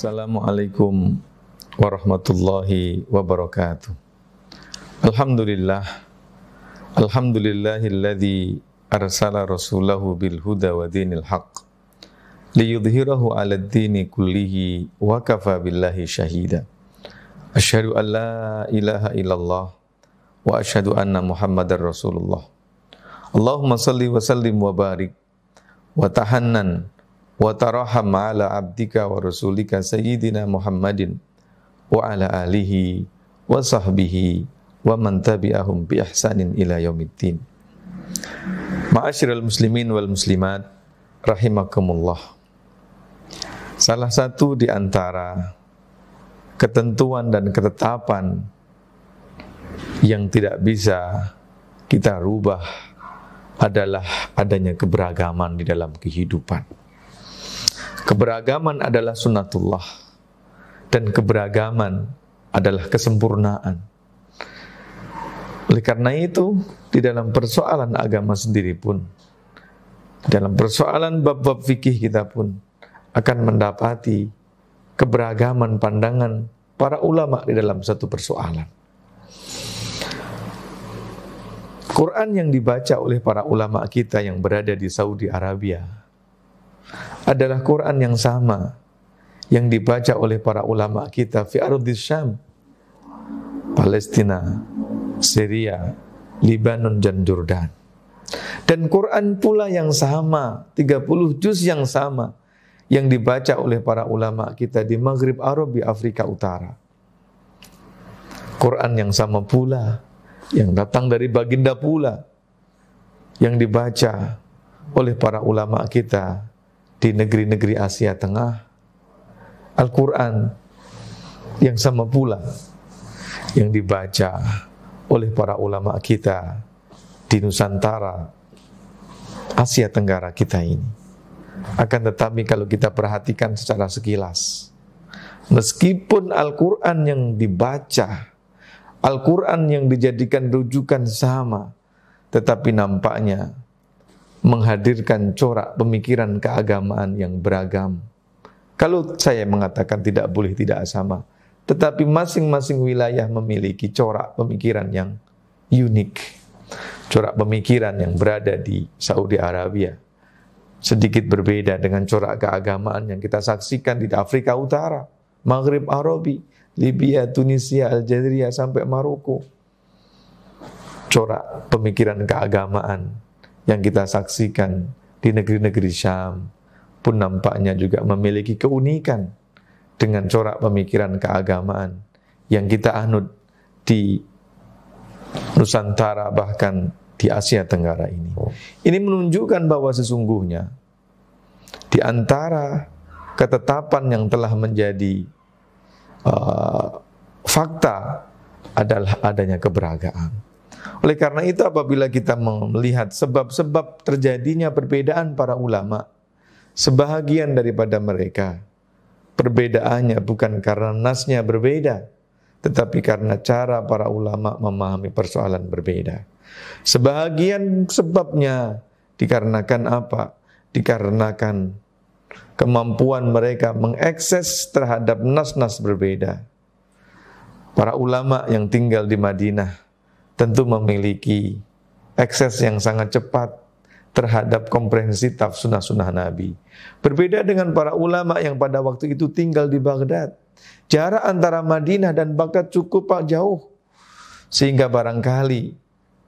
Assalamualaikum warahmatullahi wabarakatuh. Alhamdulillah, alhamdulillahilladzi arsala rasulahu bil huda wa dinil haqq liyudhhirahu 'alad dini kullihi wa kafa billahi syahida. Asyhadu an la ilaha illallah wa asyhadu anna Muhammadar Rasulullah. Allahumma salli wa sallim wa barik wa tahannan wa taraham ala abdika wa rasulika sayyidina Muhammadin wa ala alihi wa sahbihi wa man tabi'ahum bi ihsanin ila yaumiddin. Ma'asyiral muslimin wal muslimat rahimakumullah. Salah satu di antara ketentuan dan ketetapan yang tidak bisa kita rubah adalah adanya keberagaman di dalam kehidupan. Keberagaman adalah sunnatullah dan keberagaman adalah kesempurnaan. Oleh karena itu, di dalam persoalan agama sendiri pun, dalam persoalan bab-bab fikih kita pun akan mendapati keberagaman pandangan para ulama di dalam satu persoalan. Quran yang dibaca oleh para ulama kita yang berada di Saudi Arabia adalah Quran yang sama yang dibaca oleh para ulama kita fi ardhis Syam, Palestina, Syria, Libanon dan Jordan. Dan Quran pula yang sama, 30 juz yang sama yang dibaca oleh para ulama kita di Maghrib Arabi, Afrika Utara. Quran yang sama pula yang datang dari baginda pula yang dibaca oleh para ulama kita di negeri-negeri Asia Tengah. Al-Quran yang sama pula yang dibaca oleh para ulama kita di Nusantara, Asia Tenggara kita ini. Akan tetapi kalau kita perhatikan secara sekilas, meskipun Al-Quran yang dibaca, Al-Quran yang dijadikan rujukan sama, tetapi nampaknya menghadirkan corak pemikiran keagamaan yang beragam. Kalau saya mengatakan tidak boleh tidak sama, tetapi masing-masing wilayah memiliki corak pemikiran yang unik. Corak pemikiran yang berada di Saudi Arabia sedikit berbeda dengan corak keagamaan yang kita saksikan di Afrika Utara, Maghrib Arabi, Libya, Tunisia, Aljazair sampai Maroko. Corak pemikiran keagamaan yang kita saksikan di negeri-negeri Syam pun nampaknya juga memiliki keunikan dengan corak pemikiran keagamaan yang kita anut di Nusantara, bahkan di Asia Tenggara ini. Ini menunjukkan bahwa sesungguhnya di antara ketetapan yang telah menjadi fakta adalah adanya keberagaman. Oleh karena itu, apabila kita melihat sebab-sebab terjadinya perbedaan para ulama, sebahagian daripada mereka perbedaannya bukan karena nasnya berbeda, tetapi karena cara para ulama memahami persoalan berbeda. Sebahagian sebabnya dikarenakan apa? Dikarenakan kemampuan mereka mengakses terhadap nas-nas berbeda. Para ulama yang tinggal di Madinah tentu memiliki akses yang sangat cepat terhadap komprehensi tafsir-sunnah Nabi. Berbeda dengan para ulama yang pada waktu itu tinggal di Baghdad. Jarak antara Madinah dan Baghdad cukup jauh, sehingga barangkali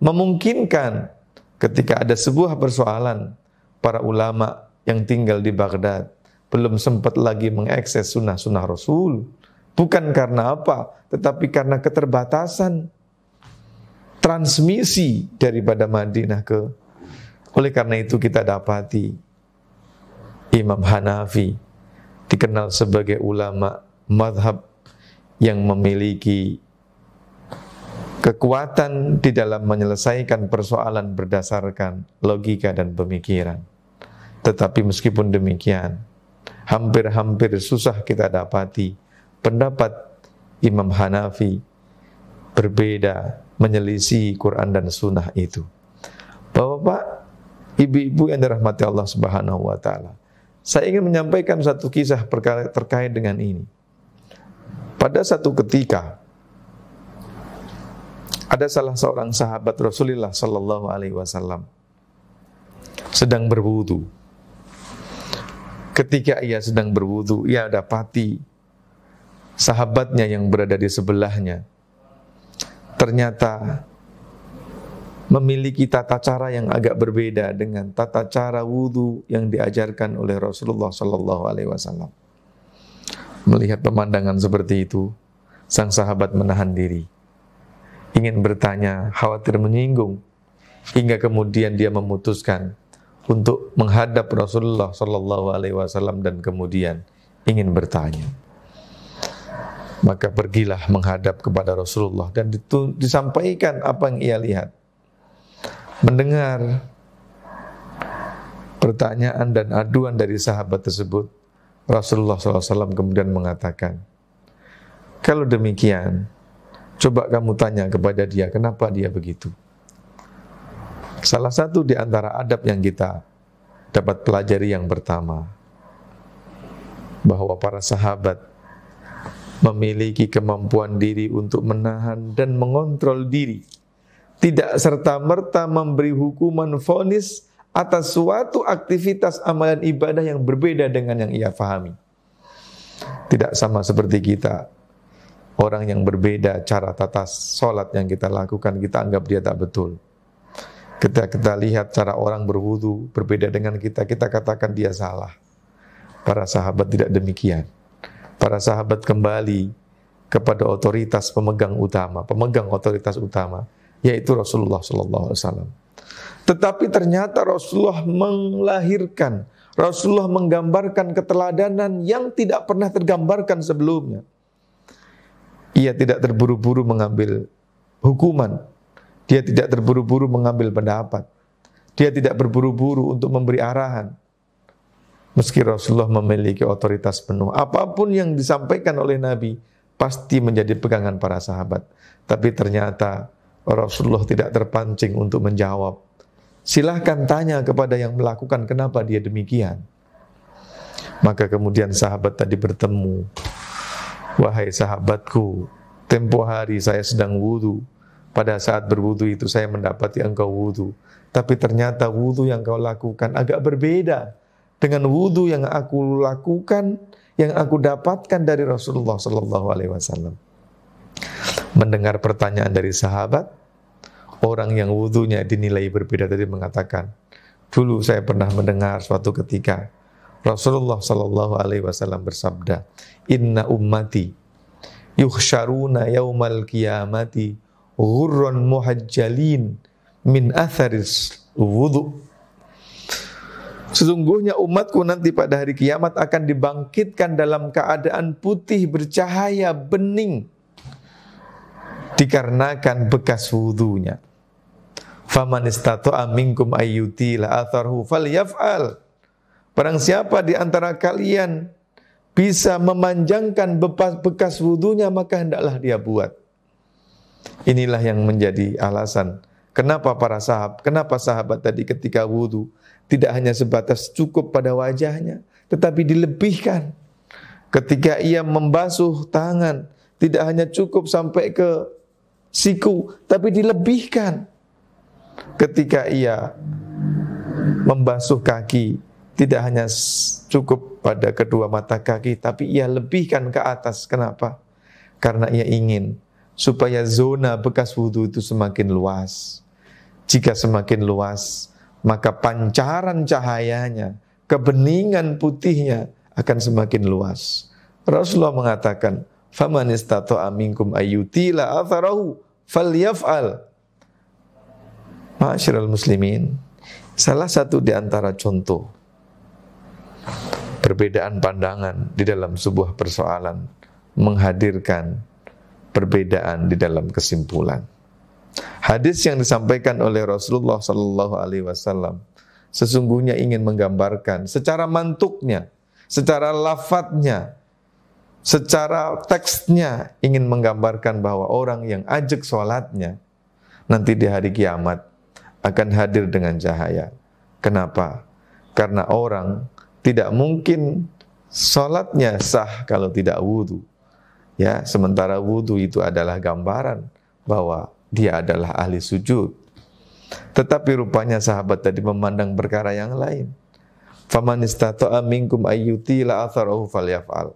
memungkinkan ketika ada sebuah persoalan, para ulama yang tinggal di Baghdad belum sempat lagi mengakses sunnah-sunnah Rasul. Bukan karena apa, tetapi karena keterbatasan transmisi daripada Madinah ke. Oleh karena itu kita dapati Imam Hanafi dikenal sebagai ulama mazhab yang memiliki kekuatan di dalam menyelesaikan persoalan berdasarkan logika dan pemikiran. Tetapi meskipun demikian, hampir-hampir susah kita dapati pendapat Imam Hanafi berbeda, menyelisih Quran dan Sunnah itu. Bapak, ibu-ibu yang dirahmati Allah Subhanahu wa Ta'ala, saya ingin menyampaikan satu kisah terkait dengan ini. Pada satu ketika ada salah seorang sahabat Rasulullah sallallahu alaihi wasallam sedang berwudu. Ketika ia sedang berwudu, ia dapati sahabatnya yang berada di sebelahnya ternyata memiliki tata cara yang agak berbeda dengan tata cara wudu yang diajarkan oleh Rasulullah sallallahu alaihi wasallam. Melihat pemandangan seperti itu, sang sahabat menahan diri, ingin bertanya, khawatir menyinggung, hingga kemudian dia memutuskan untuk menghadap Rasulullah sallallahu alaihi wasallam dan kemudian ingin bertanya. Maka pergilah menghadap kepada Rasulullah dan disampaikan apa yang ia lihat. Mendengar pertanyaan dan aduan dari sahabat tersebut, Rasulullah SAW kemudian mengatakan, kalau demikian, coba kamu tanya kepada dia, kenapa dia begitu? Salah satu di antara adab yang kita dapat pelajari yang pertama, bahwa para sahabat memiliki kemampuan diri untuk menahan dan mengontrol diri, tidak serta-merta memberi hukuman vonis atas suatu aktivitas amalan ibadah yang berbeda dengan yang ia fahami. Tidak sama seperti kita, orang yang berbeda cara tata sholat yang kita lakukan, kita anggap dia tak betul. Kita lihat cara orang berwudu berbeda dengan kita katakan dia salah. Para sahabat tidak demikian. Para sahabat kembali kepada otoritas pemegang otoritas utama, yaitu Rasulullah SAW. Tetapi ternyata Rasulullah melahirkan, Rasulullah menggambarkan keteladanan yang tidak pernah tergambarkan sebelumnya. Ia tidak terburu-buru mengambil hukuman, dia tidak terburu-buru mengambil pendapat, dia tidak berburu-buru untuk memberi arahan. Meski Rasulullah memiliki otoritas penuh, apapun yang disampaikan oleh Nabi pasti menjadi pegangan para sahabat. Tapi ternyata Rasulullah tidak terpancing untuk menjawab. Silahkan tanya kepada yang melakukan kenapa dia demikian. Maka kemudian sahabat tadi bertemu. Wahai sahabatku, tempo hari saya sedang wudu. Pada saat berwudu itu saya mendapati engkau wudu. Tapi ternyata wudu yang kau lakukan agak berbeda dengan wudu yang aku lakukan, yang aku dapatkan dari Rasulullah SAW. Mendengar pertanyaan dari sahabat, orang yang wudunya dinilai berbeda tadi mengatakan, dulu saya pernah mendengar suatu ketika Rasulullah SAW bersabda, Inna ummati yuhsyaruna yaumal qiyamati ghurran muhajjalin min atharis wudu. Sesungguhnya umatku nanti pada hari kiamat akan dibangkitkan dalam keadaan putih bercahaya bening dikarenakan bekas wudunya. Faman istata'a minkum ayyutila atharhu falyaf'al. Barang siapa di antara kalian bisa memanjangkan bekas wudunya, maka hendaklah dia buat. Inilah yang menjadi alasan kenapa sahabat tadi ketika wudu tidak hanya sebatas cukup pada wajahnya, tetapi dilebihkan. Ketika ia membasuh tangan, tidak hanya cukup sampai ke siku, tapi dilebihkan. Ketika ia membasuh kaki, tidak hanya cukup pada kedua mata kaki, tapi ia lebihkan ke atas. Kenapa? Karena ia ingin supaya zona bekas wudu itu semakin luas. Jika semakin luas, maka pancaran cahayanya, kebeningan putihnya akan semakin luas. Rasulullah mengatakan, "Faman istata'a minkum ayyutila atharahu falyaf'al." Ma'asyiral muslimin, salah satu di antara contoh perbedaan pandangan di dalam sebuah persoalan menghadirkan perbedaan di dalam kesimpulan. Hadis yang disampaikan oleh Rasulullah sallallahu alaihi wasallam sesungguhnya ingin menggambarkan secara mantuknya, secara lafadznya, secara teksnya ingin menggambarkan bahwa orang yang ajak sholatnya nanti di hari kiamat akan hadir dengan cahaya. Kenapa? Karena orang Tidak mungkin sholatnya sah kalau tidak wudu. Ya, sementara wudu itu adalah gambaran bahwa dia adalah ahli sujud. Tetapi rupanya sahabat tadi memandang perkara yang lain. Faman istata'a minkum ayyutila atharahu falyaf'al.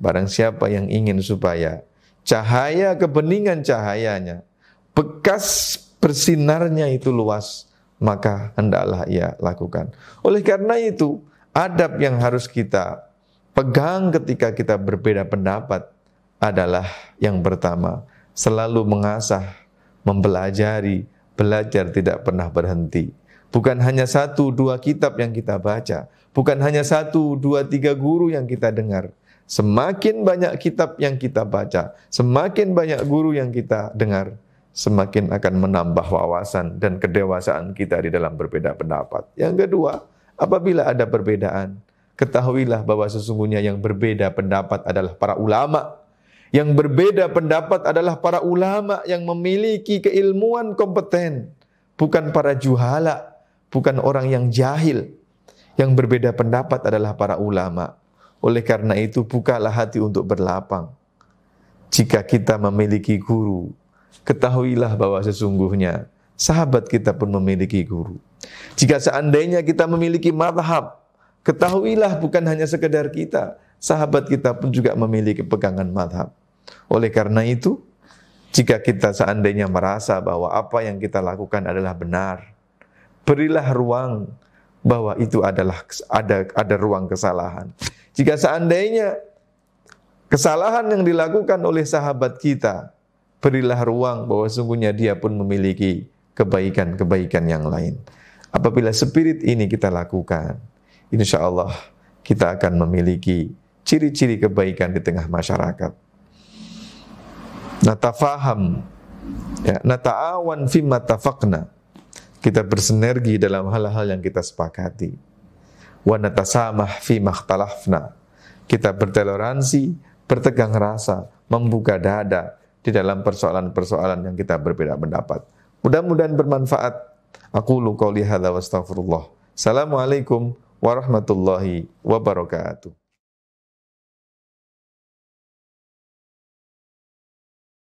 Barang siapa yang ingin supaya cahaya kebeningan cahayanya, bekas bersinarnya itu luas, maka hendaklah ia lakukan. Oleh karena itu, adab yang harus kita pegang ketika kita berbeda pendapat adalah yang pertama, selalu mengasah, mempelajari, belajar tidak pernah berhenti. Bukan hanya 1-2 kitab yang kita baca, bukan hanya 1-2-3 guru yang kita dengar. Semakin banyak kitab yang kita baca, semakin banyak guru yang kita dengar, semakin akan menambah wawasan dan kedewasaan kita di dalam berbeda pendapat. Yang kedua, apabila ada perbedaan, ketahuilah bahwa sesungguhnya yang berbeda pendapat adalah para ulama. Yang berbeda pendapat adalah para ulama yang memiliki keilmuan kompeten, bukan para juhala, bukan orang yang jahil. Yang berbeda pendapat adalah para ulama. Oleh karena itu, bukalah hati untuk berlapang. Jika kita memiliki guru, ketahuilah bahwa sesungguhnya sahabat kita pun memiliki guru. Jika seandainya kita memiliki madhab, ketahuilah bukan hanya sekedar kita, sahabat kita pun juga memiliki pegangan madhab. Oleh karena itu, jika kita seandainya merasa bahwa apa yang kita lakukan adalah benar, berilah ruang bahwa itu adalah ada ruang kesalahan. Jika seandainya kesalahan yang dilakukan oleh sahabat kita, berilah ruang bahwa sungguhnya dia pun memiliki kebaikan-kebaikan yang lain. Apabila spirit ini kita lakukan, insya Allah kita akan memiliki ciri-ciri kebaikan di tengah masyarakat. Natafaham, ya, nata'awan fimma tafaqna. Kita bersinergi dalam hal-hal yang kita sepakati. Wa natasamah fimma ikhtalafna. Kita bertoleransi, bertegang rasa, membuka dada di dalam persoalan-persoalan yang kita berbeda pendapat. Mudah-mudahan bermanfaat. Aqulu qouli hadza wa astaghfirullah. Assalamualaikum warahmatullahi wabarakatuh.